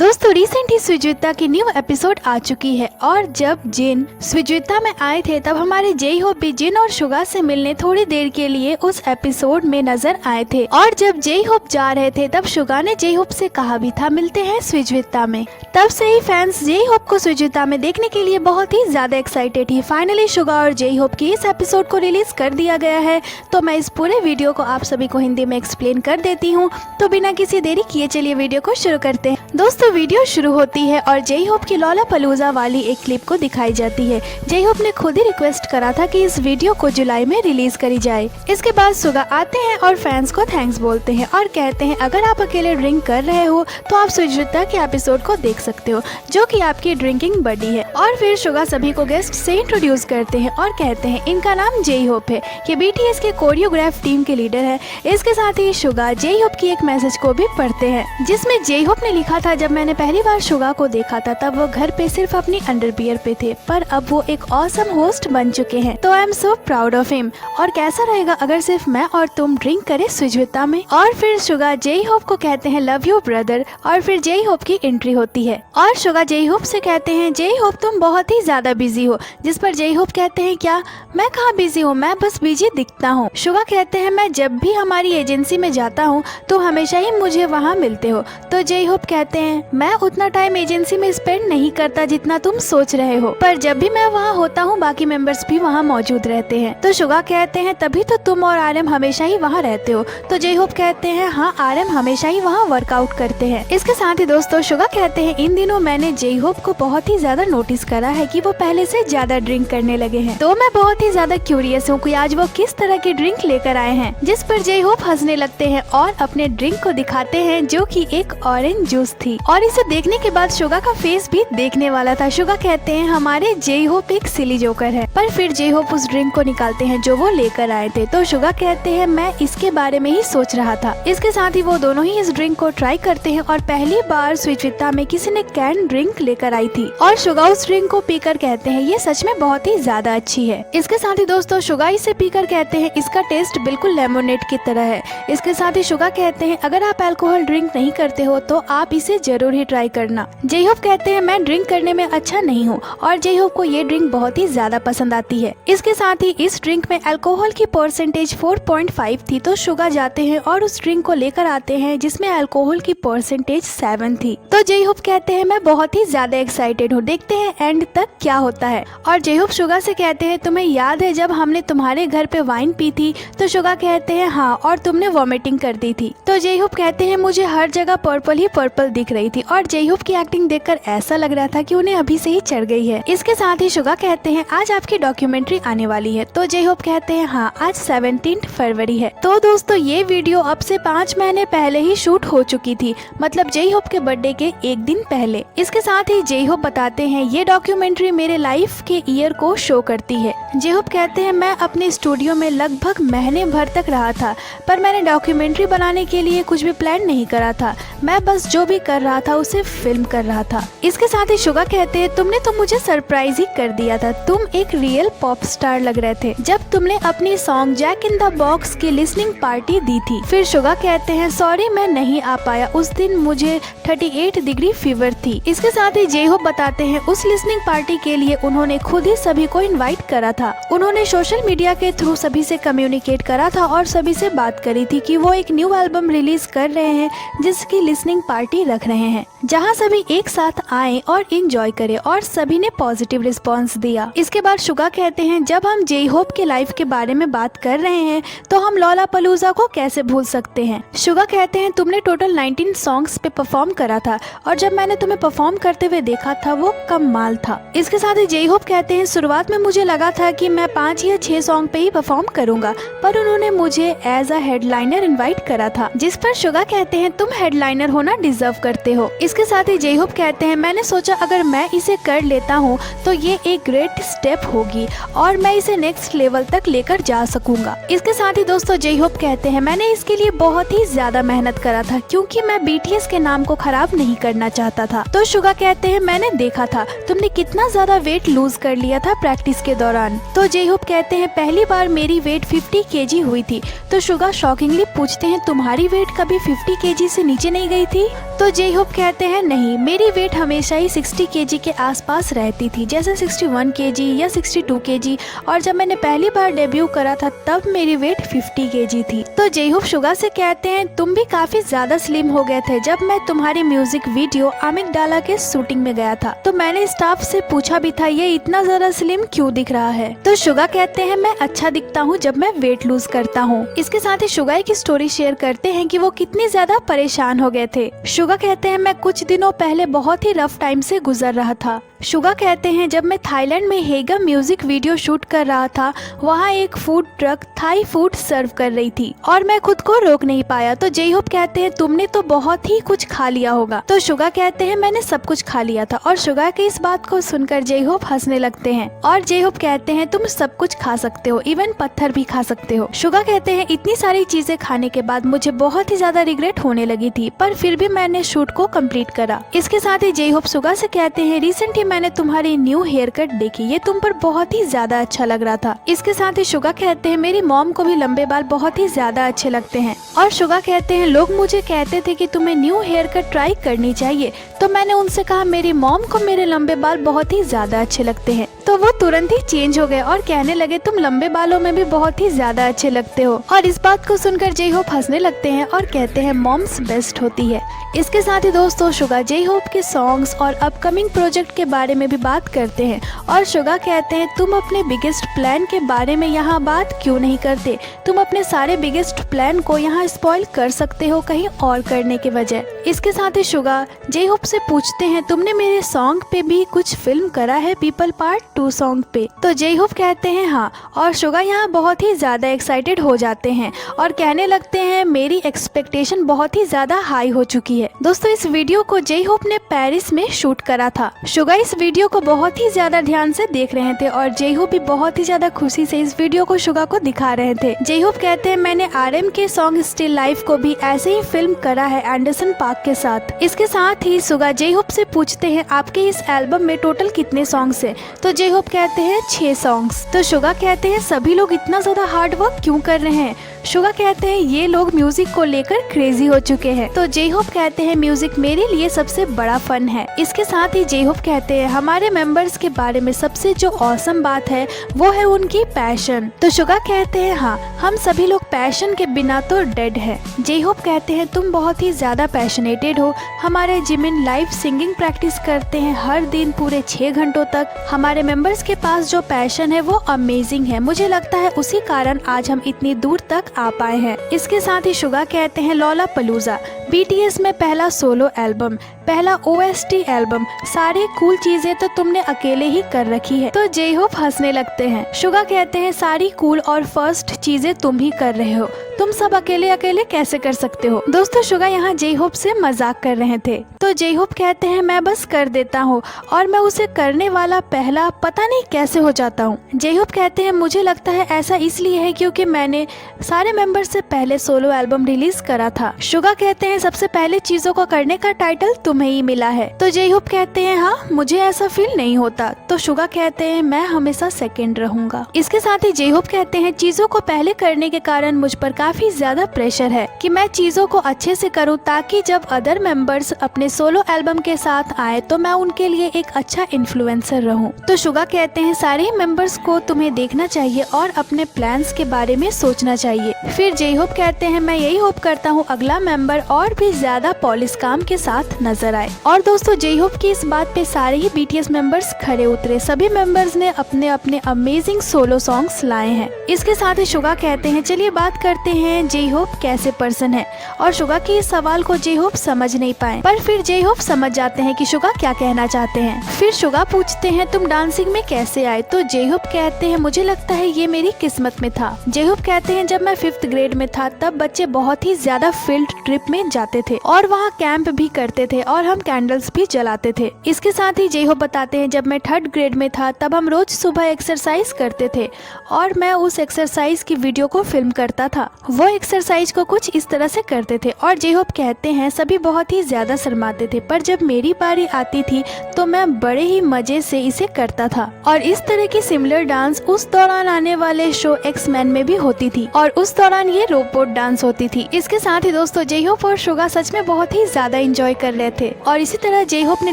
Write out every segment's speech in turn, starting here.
दोस्तों रिसेंट ही स्विजुता की new episode आ चुकी है और जब जिन स्विजुता में आए थे तब हमारे जेई होप भी जिन और शुगा से मिलने थोड़ी देर के लिए उस एपिसोड में नजर आए थे। और जब जेई होप जा रहे थे तब शुगा ने जेई होप से कहा भी था मिलते हैं स्विजुता में। तब से ही फैंस जेई होप को स्विजुता में देखने के लिए बहुत ही ज्यादा एक्साइटेड ही। फाइनली शुगा और जेई होप की इस एपिसोड को रिलीज कर दिया गया है, तो मैं इस पूरे वीडियो को आप सभी को हिंदी में एक्सप्लेन कर देती हूँ। तो बिना किसी देरी किए चलिए वीडियो को शुरू करते हैं। दोस्तों वीडियो शुरू होती है और जेई होप की लोलापालूजा वाली एक क्लिप को दिखाई जाती है। जेई होप ने खुद ही रिक्वेस्ट करा था कि इस वीडियो को जुलाई में रिलीज करी जाए। इसके बाद शुगा आते हैं और फैंस को थैंक्स बोलते हैं और कहते हैं अगर आप अकेले ड्रिंक कर रहे हो तो आप स्विजुता के एपिसोड को देख सकते हो जो कि आपकी ड्रिंकिंग बडी है। और फिर शुगा सभी को गेस्ट से इंट्रोड्यूस करते हैं और कहते हैं इनका नाम जेई होप है, ये बीटीएस के कोरियोग्राफ टीम के लीडर है। इसके साथ ही शुगा जेई होप की एक मैसेज को भी पढ़ते हैं जिसमें जेई होप ने लिखा था जब मैंने पहली बार शुगा को देखा था तब वो घर पे सिर्फ अपनी अंडरवियर पे थे, पर अब वो एक ऑसम होस्ट बन चुके हैं, तो I am so proud of him. और कैसा रहेगा अगर सिर्फ मैं और तुम ड्रिंक करें स्विजुता में। और फिर शुगा जेई होप को कहते हैं लव यू ब्रदर। और फिर जेई होप की एंट्री होती है और शुगा जेई होप से कहते हैं जेई होप तुम बहुत ही ज्यादा बिजी हो। जिस पर जेई होप कहते हैं क्या, मैं कहाँ बिजी हूँ, मैं बस बिजी दिखता हूँ। शुगा कहते हैं मैं जब भी हमारी एजेंसी में जाता हूँ तो हमेशा ही मुझे वहाँ मिलते हो। तो जेई होप कहते हैं मैं उतना टाइम एजेंसी में स्पेंड नहीं करता जितना तुम सोच रहे हो, पर जब भी मैं वहाँ होता हूँ बाकी मेंबर्स भी वहाँ मौजूद रहते हैं। तो शुगा कहते हैं तभी तो तुम और आरएम हमेशा ही वहाँ रहते हो। तो जेई होप कहते हैं हाँ आरएम हमेशा ही वहाँ वर्कआउट करते हैं। इसके साथ ही दोस्तों शुगा कहते हैं इन दिनों मैंने जेई होप को बहुत ही ज्यादा नोटिस करा है कि वो पहले से ज्यादा ड्रिंक करने लगे हैं, तो मैं बहुत ही ज्यादा क्यूरियस हूँ कि आज वो किस तरह की ड्रिंक लेकर आए हैं। जिस पर जेई होप हंसने लगते हैं और अपने ड्रिंक को दिखाते हैं जो कि एक ऑरेंज जूस थी। और इसे देखने के बाद शुगा का फेस भी देखने वाला था। शुगा कहते हैं हमारे जेई होप एक सिली जोकर है, पर फिर जेई होप उस ड्रिंक को निकालते हैं जो वो लेकर आए थे। तो शुगा कहते हैं मैं इसके बारे में ही सोच रहा था। इसके साथ ही वो दोनों ही इस ड्रिंक को ट्राई करते हैं और पहली बार स्विजुता में किसी ने कैन ड्रिंक लेकर आई थी और शुगा उस ड्रिंक को पीकर कहते हैं ये सच में बहुत ही ज्यादा अच्छी है। इसके साथ ही दोस्तों शुगा इसे पीकर कहते हैं इसका टेस्ट बिल्कुल लेमोनेड की तरह है। इसके साथ ही शुगा कहते हैं अगर आप अल्कोहल ड्रिंक नहीं करते हो तो आप इसे जरूर ही ट्राई करना। जेई होप कहते हैं मैं ड्रिंक करने में अच्छा नहीं हूँ और जेई होप को ये ड्रिंक बहुत ही ज्यादा पसंद आती है। इसके साथ ही इस ड्रिंक में अल्कोहल की परसेंटेज 4.5 थी, तो शुगा जाते हैं और उस ड्रिंक को लेकर आते हैं जिसमें अल्कोहल की परसेंटेज 7 थी। तो जेई होप कहते हैं मैं बहुत ही ज्यादा एक्साइटेड हूँ, देखते हैं एंड तक क्या होता है। और जेई होप शुगा से कहते हैं तुम्हें याद है जब हमने तुम्हारे घर पे वाइन पी थी? तो शुगा कहते हैं हाँ, और तुमने वॉमिटिंग कर दी थी। तो जेई होप कहते हैं मुझे हर जगह पर्पल ही पर्पल दिख रही थी और जेई होप की एक्टिंग देखकर ऐसा लग रहा था कि उन्हें अभी से ही चढ़ गई है। इसके साथ ही शुगा कहते हैं आज आपकी डॉक्यूमेंट्री आने वाली है। तो जेई होप कहते हैं हाँ आज 17 फरवरी है। तो दोस्तों ये वीडियो अब से 5 महीने पहले ही शूट हो चुकी थी, मतलब जेई होप के बर्थडे के एक दिन पहले। इसके साथ ही जेई होप बताते हैं ये डॉक्यूमेंट्री मेरे लाइफ के ईयर को शो करती है। जेई होप कहते हैं मैं अपने स्टूडियो में लगभग महीने भर तक रहा था, पर मैंने डॉक्यूमेंट्री बनाने के लिए कुछ भी प्लान नहीं करा था, मैं बस जो भी कर रहा था उसे फिल्म कर रहा था। इसके साथ ही शुगा कहते हैं तुमने तो मुझे सरप्राइज ही कर दिया था, तुम एक रियल पॉप स्टार लग रहे थे जब तुमने अपनी song Jack in the box की लिसनिंग पार्टी दी थी। फिर शुगा कहते हैं सॉरी मैं नहीं आ पाया, उस दिन मुझे 38 डिग्री फीवर थी। इसके साथ ही जेई होप बताते हैं उस लिसनिंग पार्टी के लिए उन्होंने खुद ही सभी को इनवाइट करा था। उन्होंने सोशल मीडिया के थ्रू सभी से कम्युनिकेट करा था और सभी से बात करी थी कि वो एक न्यू एल्बम रिलीज कर रहे हैं जिसकी लिसनिंग पार्टी रख रहे हैं जहां सभी एक साथ आए और एंजॉय करें, और सभी ने पॉजिटिव रिस्पांस दिया। इसके बाद शुगा कहते हैं जब हम जेई होप के लाइफ के बारे में बात कर रहे हैं तो हम लोलापालूजा को कैसे भूल सकते हैं। शुगा कहते हैं तुमने टोटल 19 सॉन्ग्स पे परफॉर्म करा था और जब मैंने तुम्हें परफॉर्म करते हुए देखा था वो कमाल था। इसके साथ ही जेई होप कहते हैं शुरुआत में मुझे लगा था कि मैं 5 या 6 सॉन्ग पे ही परफॉर्म करूंगा, पर उन्होंने मुझे एज अ हेडलाइनर इनवाइट करा था, जिस पर शुगा कहते हैं तुम हेडलाइनर होना डिजर्व करते हो। इसके साथ ही जेई होप कहते हैं मैंने सोचा अगर मैं इसे कर लेता हूँ तो ये एक ग्रेट स्टेप होगी और मैं इसे नेक्स्ट लेवल तक लेकर जा सकूंगा। इसके साथ ही दोस्तों जेई होप कहते हैं मैंने इसके लिए बहुत ही ज्यादा मेहनत करा था क्योंकि मैं बीटीएस के नाम को खराब नहीं करना चाहता था। तो शुगा कहते हैं मैंने देखा था तुमने कितना ज्यादा वेट लूज कर लिया था प्रैक्टिस के दौरान। तो जेई होप कहते हैं पहली बार मेरी वेट 50 kg हुई थी। तो शुगा शॉकिंगली पूछते हैं तुम्हारी वेट कभी 50 kg से नीचे नहीं गई थी? तो जेई होप कहते कहते हैं नहीं, मेरी वेट हमेशा ही 60 केजी के आसपास रहती थी, जैसे 61 केजी या 62 केजी, और जब मैंने पहली बार डेब्यू करा था तब मेरी वेट 50 केजी थी। तो जेहोप शुगा से कहते हैं तुम भी काफी ज्यादा स्लिम हो गए थे जब मैं तुम्हारी म्यूजिक वीडियो अमिगडाला के शूटिंग में गया था, तो मैंने स्टाफ से पूछा भी था ये इतना ज्यादा स्लिम क्यों दिख रहा है। तो शुगा कहते हैं मैं अच्छा दिखता हूँ जब मैं वेट लूज करता हूँ। इसके साथ ही शुगा की स्टोरी शेयर करते हैं कि वो कितनी ज्यादा परेशान हो गए थे। शुगा कहते हैं मैं कुछ दिनों पहले बहुत ही रफ टाइम से गुजर रहा था। शुगा कहते हैं जब मैं थाईलैंड में हेगा म्यूजिक वीडियो शूट कर रहा था, वहाँ एक फूड ट्रक थाई फूड सर्व कर रही थी और मैं खुद को रोक नहीं पाया। तो जेहोप कहते हैं तुमने तो बहुत ही कुछ खा लिया होगा। तो शुगा कहते हैं मैंने सब कुछ खा लिया था, और शुगा की इस बात को सुनकर जेहोप हंसने लगते हैं और जेहोप कहते हैं तुम सब कुछ खा सकते हो, इवन पत्थर भी खा सकते हो। शुगा कहते हैं इतनी सारी चीजें खाने के बाद मुझे बहुत ही ज्यादा रिग्रेट होने लगी थी, पर फिर भी मैंने शूट को कंप्लीट करा। इसके साथ ही जेहोप शुगा से कहते हैं रिसेंटली मैंने तुम्हारी न्यू हेयर कट देखी, ये तुम पर बहुत ही ज्यादा अच्छा लग रहा था। इसके साथ ही शुगा कहते हैं मेरी मॉम को भी लंबे बाल बहुत ही ज्यादा अच्छे लगते हैं, और शुगा कहते हैं लोग मुझे कहते थे कि तुम्हें न्यू हेयर कट ट्राई करनी चाहिए, तो मैंने उनसे कहा मेरी मॉम को मेरे लंबे बाल बहुत ही ज्यादा अच्छे लगते हैं। तो वो तुरंत ही चेंज हो गए और कहने लगे तुम लंबे बालों में भी बहुत ही ज्यादा अच्छे लगते हो। और इस बात को सुनकर जेहोप हंसने लगते हैं और कहते हैं मॉम्स बेस्ट होती है। इसके साथ ही दोस्तों शुगा जेहोप के सॉन्ग्स और अपकमिंग प्रोजेक्ट के बारे में भी बात करते हैं, और शुगा कहते हैं तुम अपने बिगेस्ट प्लान के बारे में यहाँ बात क्यों नहीं करते, तुम अपने सारे बिगेस्ट प्लान को यहाँ स्पॉइल कर सकते हो कहीं और करने के बजाय। इसके साथ ही शुगा जेहोप से पूछते हैं तुमने मेरे सॉन्ग पे भी कुछ फिल्म करा है पीपल पार्ट 2 सॉन्ग पे। तो जेहोप कहते हैं हाँ, और शुगा यहाँ बहुत ही ज्यादा एक्साइटेड हो जाते हैं और कहने लगते हैं मेरी एक्सपेक्टेशन बहुत ही ज्यादा हाई हो चुकी है। दोस्तों इस वीडियो को जेहोप ने पेरिस में शूट करा था। शुगा इस वीडियो को बहुत ही ज्यादा ध्यान से देख रहे थे और जेहोप भी बहुत ही ज्यादा खुशी से इस वीडियो को शुगा को दिखा रहे थे। जेहोप कहते हैं मैंने RM के सॉन्ग स्टिल लाइफ को भी ऐसे ही फिल्म करा है एंडरसन पार्क के साथ। इसके साथ ही शुगा जेहोप से पूछते हैं आपके इस एल्बम में टोटल कितने सॉन्ग्स है। तो जेहोप कहते हैं 6 सॉन्ग्स। तो शुगा कहते हैं सभी लोग इतना ज्यादा हार्ड वर्क क्यों कर रहे हैं। शुगा कहते हैं ये लोग म्यूजिक को लेकर क्रेजी हो चुके हैं। तो जेहोप कहते हैं म्यूजिक मेरे लिए सबसे बड़ा फन है। इसके साथ ही जेहोप कहते हैं हमारे मेंबर्स के बारे में सबसे जो औसम बात है वो है उनकी पैशन। तो शुगा कहते हैं हाँ, हम सभी लोग पैशन के बिना तो डेड है। जेहोप कहते हैं तुम बहुत ही ज्यादा पैशनेटेड हो। हमारे जिमिन लाइव सिंगिंग प्रैक्टिस करते हैं हर दिन पूरे 6 घंटों तक। हमारे मेंबर्स के पास जो पैशन है वो अमेजिंग है। मुझे लगता है उसी कारण आज हम इतनी दूर तक आ पाए हैं। इसके साथ ही शुगा कहते हैं लोलापलूजा BTS में पहला सोलो एल्बम, पहला OST एल्बम, सारी कूल चीजें तो तुमने अकेले ही कर रखी है। तो जेहोप हंसने लगते हैं। शुगा कहते हैं सारी कूल और फर्स्ट चीजें तुम ही कर रहे हो, तुम सब अकेले अकेले कैसे कर सकते हो। दोस्तों शुगा यहाँ जेहोप से मजाक कर रहे थे। तो जेहोप कहते हैं मैं बस कर देता हूँ और मैं उसे करने वाला पहला पता नहीं कैसे हो जाता हूँ। जेहोप कहते हैं मुझे लगता है ऐसा इसलिए है क्योंकि मैंने सारे मेंबर से पहले सोलो एल्बम रिलीज करा था। शुगा कहते हैं सबसे पहले चीजों को करने का टाइटल तुम्हें ही मिला है। तो जेहोप कहते हैं हाँ, मुझे ऐसा फील नहीं होता। तो शुगा कहते हैं मैं हमेशा सेकंड रहूंगा। इसके साथ ही जेहोप कहते हैं चीजों को पहले करने के कारण मुझ पर काफी ज्यादा प्रेशर है कि मैं चीजों को अच्छे से करूं ताकि जब अदर मेंबर्स अपने सोलो एल्बम के साथ आए तो मैं उनके लिए एक अच्छा इन्फ्लुएंसर रहूं। तो शुगा कहते हैं सारे मेंबर्स को तुम्हें देखना चाहिए और अपने प्लान्स के बारे में सोचना चाहिए। फिर जेहोप कहते हैं मैं यही होप करता हूँ अगला मेंबर और भी ज्यादा पॉलिश काम के साथ नजर आए। और दोस्तों जेहोप की इस बात पे सारे ही BTS मेंबर्स खड़े उतरे। सभी मेंबर्स ने अपने अपने अमेजिंग सोलो सॉन्ग्स लाए हैं। इसके साथ ही शुगा कहते हैं चलिए बात करते हैं जेहोप कैसे पर्सन है। और शुगा के इस सवाल को जेहोप समझ नहीं पाए, पर फिर जेहोप समझ जाते हैं कि शुगा क्या कहना चाहते हैं। फिर शुगा पूछते हैं तुम डांसिंग में कैसे आए। तो जेहोप कहते हैं मुझे लगता है ये मेरी किस्मत में था। जेहोप कहते हैं जब मैं 5th ग्रेड में था तब बच्चे बहुत ही ज्यादा फील्ड ट्रिप में जाते थे और वहाँ कैंप भी करते थे और हम कैंडल्स भी जलाते थे। इसके साथ ही जेहोप बताते हैं जब मैं 3rd ग्रेड में था तब हम रोज सुबह एक्सरसाइज करते थे और मैं उस एक्सरसाइज की वीडियो को फिल्म करता था। वो एक्सरसाइज को कुछ इस तरह से करते थे और जेहोप कहते हैं सभी बहुत ही ज्यादा शर्माते थे, पर जब मेरी बारी आती थी तो मैं बड़े ही मजे से इसे करता था। और इस तरह की सिमिलर डांस उस दौरान आने वाले शो X-Men में भी होती थी और उस दौरान ये रोबोट डांस होती थी। इसके साथ ही दोस्तों जेहोप और शुगा सच में बहुत ही ज्यादा एंजॉय कर रहे थे। और इसी तरह जे होप ने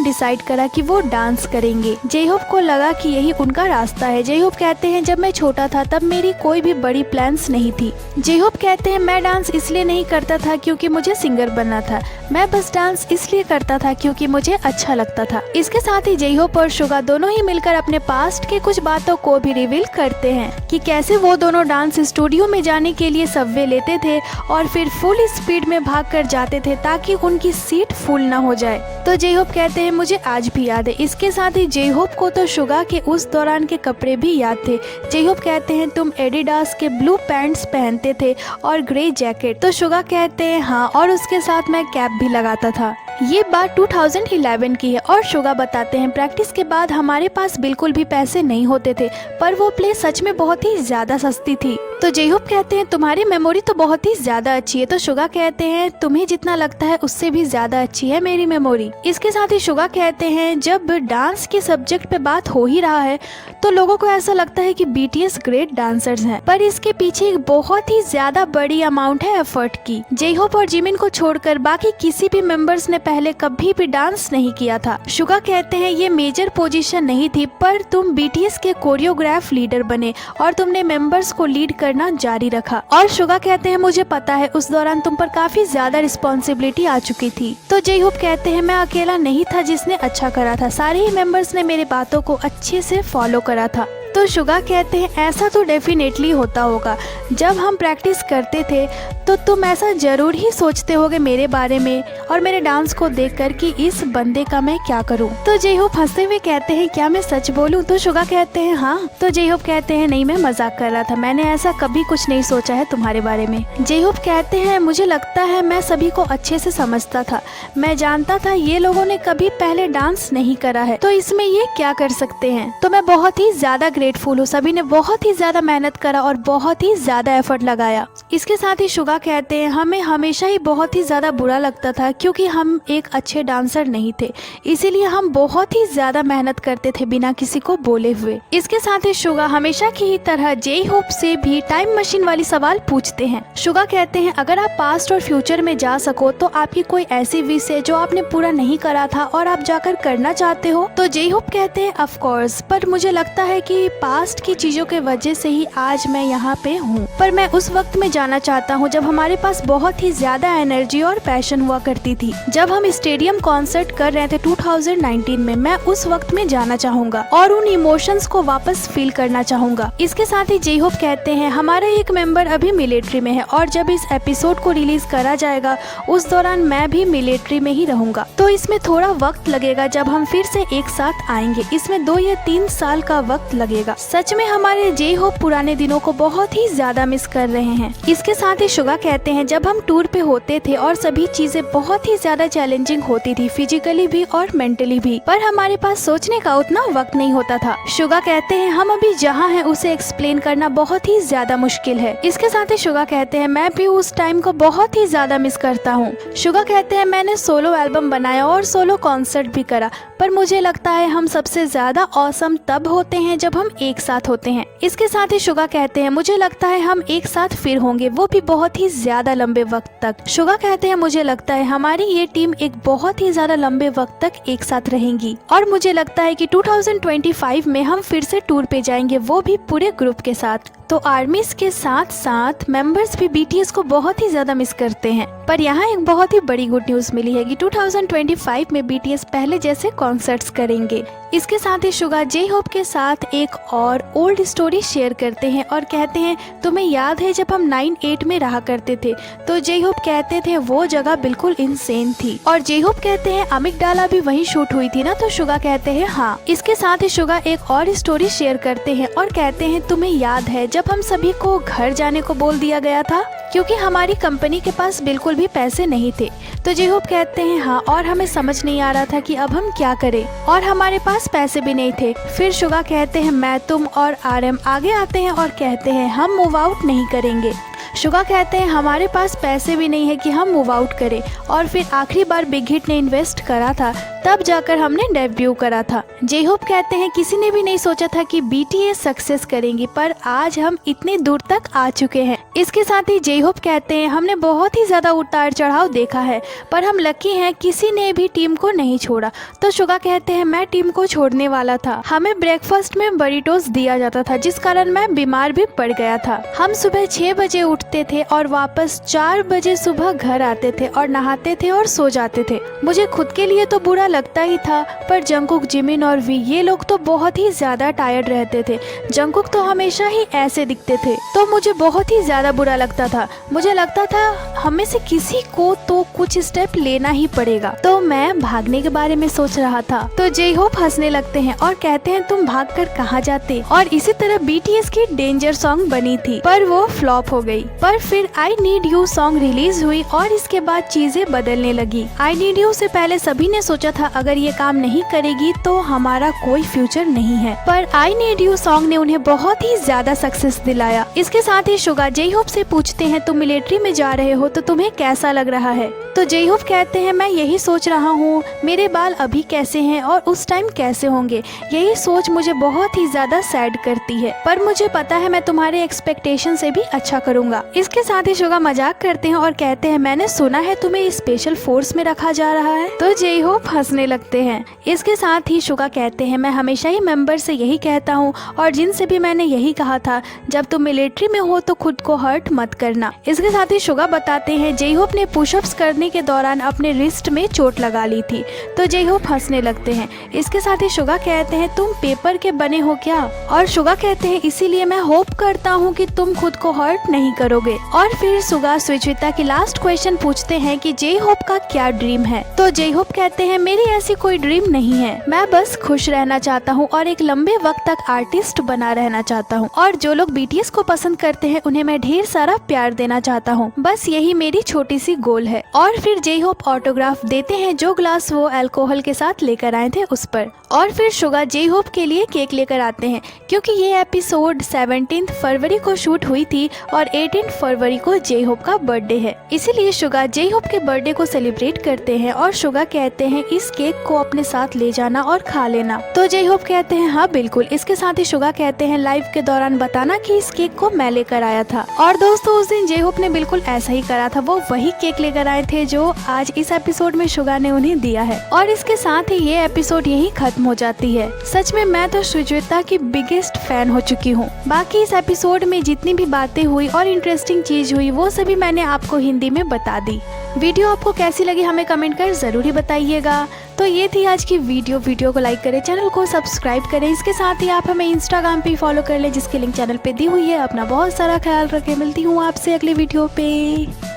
डिसाइड करा कि वो डांस करेंगे। जे होप को लगा कि यही उनका रास्ता है। जे होप कहते हैं जब मैं छोटा था तब मेरी कोई भी बड़ी प्लान्स नहीं थी। जे होप कहते हैं मैं डांस इसलिए नहीं करता था क्योंकि मुझे सिंगर बनना था, मैं बस डांस इसलिए करता था क्योंकि मुझे अच्छा लगता था। इसके साथ ही जे होप और शुगा दोनों ही मिलकर अपने पास्ट के कुछ बातों को भी रिवील करते हैं कि कैसे वो दोनों डांस स्टूडियो में जाने के लिए सबवे लेते थे और फिर फुल स्पीड में भाग कर जाते थे ताकि उनकी सीट फुल ना हो जाए। तो जे होप कहते हैं मुझे आज भी याद है। इसके साथ ही जे होप को तो शुगा के उस दौरान के कपड़े भी याद थे। जे होप कहते हैं तुम एडिडास के ब्लू पैंट्स पहनते थे और ग्रे जैकेट। तो शुगा कहते हैं हाँ, और उसके साथ मैं कैप भी लगाता था। ये बात 2011 की है और शुगा बताते हैं प्रैक्टिस के बाद हमारे पास बिल्कुल भी पैसे नहीं होते थे, पर वो प्ले सच में बहुत ही ज्यादा सस्ती थी। तो जे होप कहते हैं तुम्हारी मेमोरी तो बहुत ही ज्यादा अच्छी है। तो शुगा कहते हैं तुम्हें जितना लगता है उससे भी ज्यादा अच्छी है मेरी मेमोरी। इसके साथ ही शुगा कहते हैं जब डांस के सब्जेक्ट पे बात हो ही रहा है तो लोगों को ऐसा लगता है कि बीटीएस ग्रेट डांसर्स हैं, पर इसके पीछे एक बहुत ही ज्यादा बड़ी अमाउंट है एफर्ट की। जे होप और जिमिन को छोड़कर बाकी किसी भी मेंबर्स ने पहले कभी भी डांस नहीं किया था। शुगा कहते हैं ये मेजर पोजीशन नहीं थी, पर तुम बीटीएस के कोरियोग्राफ लीडर बने और तुमने मेंबर्स को लीड करना जारी रखा। और शुगा कहते हैं मुझे पता है उस दौरान तुम पर काफी ज्यादा रिस्पॉन्सिबिलिटी आ चुकी थी। तो जे होप कहते हैं मैं अकेला नहीं था जिसने अच्छा करा था, सारे ही मेंबर्स ने मेरे बातों को अच्छे से फॉलो करा था। तो शुगा कहते हैं ऐसा तो डेफिनेटली होता होगा, जब हम प्रैक्टिस करते थे तो तुम ऐसा जरूर ही सोचते होगे मेरे बारे में और मेरे डांस को देखकर कि इस बंदे का मैं क्या करूं। तो जे होप हंसते हुए कहते हैं क्या मैं सच बोलूं? तो शुगा कहते हैं हाँ। तो जे होप कहते हैं नहीं, मैं मजाक कर रहा था, मैंने ऐसा कभी कुछ नहीं सोचा है तुम्हारे बारे में। जे होप कहते हैं मुझे लगता है मैं सभी को अच्छे से समझता था, मैं जानता था ये लोगों ने कभी पहले डांस नहीं करा है तो इसमें ये क्या कर सकते हैं। तो मैं बहुत ही ज्यादा ग्रेटफुल हूँ, सभी ने बहुत ही ज्यादा मेहनत करा और बहुत ही ज्यादा एफर्ट लगाया। इसके साथ ही शुगा कहते हैं हमें हमेशा ही बहुत ही ज्यादा बुरा लगता था क्योंकि हम एक अच्छे डांसर नहीं थे, इसीलिए हम बहुत ही ज्यादा मेहनत करते थे बिना किसी को बोले हुए। इसके साथ ही शुगा हमेशा की ही तरह जे होप से भी टाइम मशीन वाली सवाल पूछते हैं। शुगा कहते हैं अगर आप पास्ट और फ्यूचर में जा सको तो आपकी कोई ऐसी विश है जो आपने पूरा नहीं करा था और आप जाकर करना चाहते हो? तो जे होप कहते हैं ऑफ कोर्स, पर मुझे लगता है कि पास्ट की चीजों के वजह से ही आज मैं यहाँ पे हूँ, पर मैं उस वक्त में जाना चाहता हूँ जब हमारे पास बहुत ही ज्यादा एनर्जी और पैशन हुआ करती थी। जब हम स्टेडियम कॉन्सर्ट कर रहे थे 2019 में, मैं उस वक्त में जाना चाहूंगा और उन इमोशंस को वापस फील करना चाहूंगा। इसके साथ ही जे होप कहते हैं हमारा एक मेंबर अभी मिलिट्री में है और जब इस एपिसोड को रिलीज करा जाएगा उस दौरान मैं भी मिलिट्री में ही रहूंगा, तो इसमें थोड़ा वक्त लगेगा जब हम फिर से एक साथ आएंगे, इसमें 2 या 3 साल का वक्त लगेगा। सच में हमारे जे होप पुराने दिनों को बहुत ही ज्यादा मिस कर रहे हैं। इसके साथ ही शुगा कहते हैं जब हम टूर पे होते थे और सभी चीजें बहुत ही ज्यादा चैलेंजिंग होती थी, फिजिकली भी और मेंटली भी, पर हमारे पास सोचने का उतना वक्त नहीं होता था। शुगा कहते हैं हम अभी जहाँ हैं उसे एक्सप्लेन करना बहुत ही ज्यादा मुश्किल है। इसके साथ ही शुगा कहते हैं मैं भी उस टाइम को बहुत ही ज्यादा मिस करता हूँ। शुगा कहते हैं मैंने सोलो एल्बम बनाया और सोलो कॉन्सर्ट भी करा, पर मुझे लगता है हम सबसे ज्यादा ऑसम तब होते हैं जब हम एक साथ होते हैं। इसके साथ ही शुगा कहते हैं मुझे लगता है हम एक साथ फिर होंगे, वो भी बहुत ही ज्यादा लंबे वक्त तक। शुगा कहते हैं मुझे लगता है हमारी ये टीम एक बहुत ही ज्यादा लंबे वक्त तक एक साथ रहेंगी और मुझे लगता है कि 2025 में हम फिर से टूर पे जाएंगे, वो भी पूरे ग्रुप के साथ। तो आर्मीज के साथ साथ मेंबर्स भी बीटीएस को बहुत ही ज्यादा मिस करते हैं। पर यहाँ एक बहुत ही बड़ी गुड न्यूज मिली है कि 2025 में बीटीएस पहले जैसे कॉन्सर्ट्स करेंगे। इसके साथ ही शुगा जे होप के साथ एक और ओल्ड स्टोरी शेयर करते हैं और कहते हैं तुम्हें याद है जब हम 9-8 में रहा करते थे? तो जे होप कहते थे वो जगह बिल्कुल इंसेन थी और जे होप कहते हैं अमिगडाला भी वहीं शूट हुई थी ना? तो शुगा कहते हैं हाँ। इसके साथ ही शुगा एक और स्टोरी शेयर करते हैं और कहते हैं तुम्हें याद है जब हम सभी को घर जाने को बोल दिया गया था क्योंकि हमारी कंपनी के पास बिल्कुल भी पैसे नहीं थे? तो जे होप कहते हैं हाँ, और हमें समझ नहीं आ रहा था कि अब हम क्या करें और हमारे पास पैसे भी नहीं थे। फिर शुगा कहते हैं मैं, तुम और आरएम आगे आते हैं और कहते हैं हम मूव आउट नहीं करेंगे। शुगा कहते हैं हमारे पास पैसे भी नहीं है कि हम मूव आउट करें, और फिर आखिरी बार बिग हिट ने इन्वेस्ट करा था तब जाकर हमने डेब्यू करा था। जे होप कहते हैं किसी ने भी नहीं सोचा था कि बीटीएस सक्सेस करेंगी, पर आज हम इतने दूर तक आ चुके हैं। इसके साथ ही जे होप कहते हैं हमने बहुत ही ज्यादा उतार चढ़ाव देखा है, पर हम लकी हैं किसी ने भी टीम को नहीं छोड़ा। तो शुगा कहते हैं मैं टीम को छोड़ने वाला था, हमें ब्रेकफास्ट में बरीटोस दिया जाता था जिस कारण मैं बीमार भी पड़ गया था। हम सुबह 6 बजे उठते थे और वापस 4 बजे सुबह घर आते थे और नहाते थे और सो जाते थे। मुझे खुद के लिए तो बुरा लगता ही था, पर जंगकुक, जिमिन और वी ये लोग तो बहुत ही ज्यादा टायर्ड रहते थे। जंगकुक तो हमेशा ही ऐसे दिखते थे, तो मुझे बहुत ही ज्यादा बुरा लगता था। मुझे लगता था हमें से किसी को तो कुछ स्टेप लेना ही पड़ेगा, तो मैं भागने के बारे में सोच रहा था। तो जे होप हंसने लगते हैं और कहते हैं तुम भागकर कहाँ जाते। और इसी तरह बीटीएस की डेंजर सॉन्ग बनी थी, पर वो फ्लॉप हो गई। पर फिर I need you song release हुई और इसके बाद चीजें बदलने लगी। आई नीड यू से पहले सभी ने सोचा था अगर ये काम नहीं करेगी तो हमारा कोई फ्यूचर नहीं है, पर आई नीड यू सॉन्ग ने उन्हें बहुत ही ज्यादा सक्सेस दिलाया। इसके साथ ही शुगा जे होप से पूछते हैं तुम मिलिट्री में जा रहे हो तो तुम्हें कैसा लग रहा है। तो जे होप कहते हैं मैं यही सोच रहा हूँ मेरे बाल अभी कैसे हैं और उस टाइम कैसे होंगे, यही सोच मुझे बहुत ही ज्यादा सैड करती है, पर मुझे पता है मैं तुम्हारे एक्सपेक्टेशन से भी अच्छा करूँगा। इसके साथ ही शुगा मजाक करते हैं और कहते हैं मैंने सुना है तुम्हें स्पेशल फोर्स में रखा जा रहा है। तो जे होप हंसने लगते हैं। इसके साथ ही शुगा कहते हैं मैं हमेशा ही मेंबर से यही कहता हूँ और जिनसे भी मैंने यही कहा था जब तुम मिलिट्री में हो तो खुद को हर्ट मत करना। इसके साथ ही शुगा बताते हैं जे होप ने पुशअप्स करने के दौरान अपने रिस्ट में चोट लगा ली थी। तो जे होप हंसने लगते हैं। इसके साथ ही शुगा कहते हैं तुम पेपर के बने हो क्या, और शुगा कहते हैं इसीलिए मैं होप करता हूँ कि तुम खुद को हर्ट नहीं करोगे। और फिर शुगा सुचित्रा की लास्ट क्वेश्चन पूछते हैं कि जे होप का क्या ड्रीम है। तो जे होप कहते हैं मेरी ऐसी कोई ड्रीम नहीं है, मैं बस खुश रहना चाहता हूँ और एक लंबे वक्त तक आर्टिस्ट बना रहना चाहता हूँ, और जो लोग बीटीएस को पसंद करते हैं उन्हें मैं ढेर सारा प्यार देना चाहता हूँ, बस यही मेरी छोटी सी गोल है। और फिर जे होप ऑटोग्राफ देते हैं जो ग्लास वो अल्कोहल के साथ लेकर आए थे उस पर। और फिर शुगा जे होप के लिए केक लेकर आते हैं क्योंकि ये एपिसोड 17 फरवरी को शूट हुई थी और 18 फरवरी को जे होप का बर्थडे है, इसीलिए शुगा जे होप के बर्थडे को सेलिब्रेट करते हैं। और शुगा कहते हैं इस केक को अपने साथ ले जाना और खा लेना। तो जे होप कहते हैं हाँ बिल्कुल। इसके साथ ही शुगा कहते हैं लाइव के दौरान बताना कि इस केक को मैं लेकर आया था। और दोस्तों उस दिन जे होप ने बिल्कुल ऐसा ही करा था, वो वही केक लेकर आए थे जो आज इस एपिसोड में शुगा ने उन्हें दिया है। और इसके साथ ही ये एपिसोड यही खत्म हो जाती है। सच में मैं तो सुचित्रा की बिगेस्ट फैन हो चुकी हूँ। बाकी इस एपिसोड में जितनी भी बातें हुई और इंटरेस्टिंग चीज हुई वो सभी मैंने आपको हिंदी में बता दी। वीडियो आपको कैसी लगी हमें कमेंट कर जरूर ही बताइएगा। तो ये थी आज की वीडियो को लाइक करें, चैनल को सब्सक्राइब करें। इसके साथ ही आप हमें इंस्टाग्राम पे फॉलो कर ले जिसकी लिंक चैनल पे दी हुई है। अपना बहुत सारा ख्याल रखें, मिलती हूँ आपसे अगली वीडियो पे।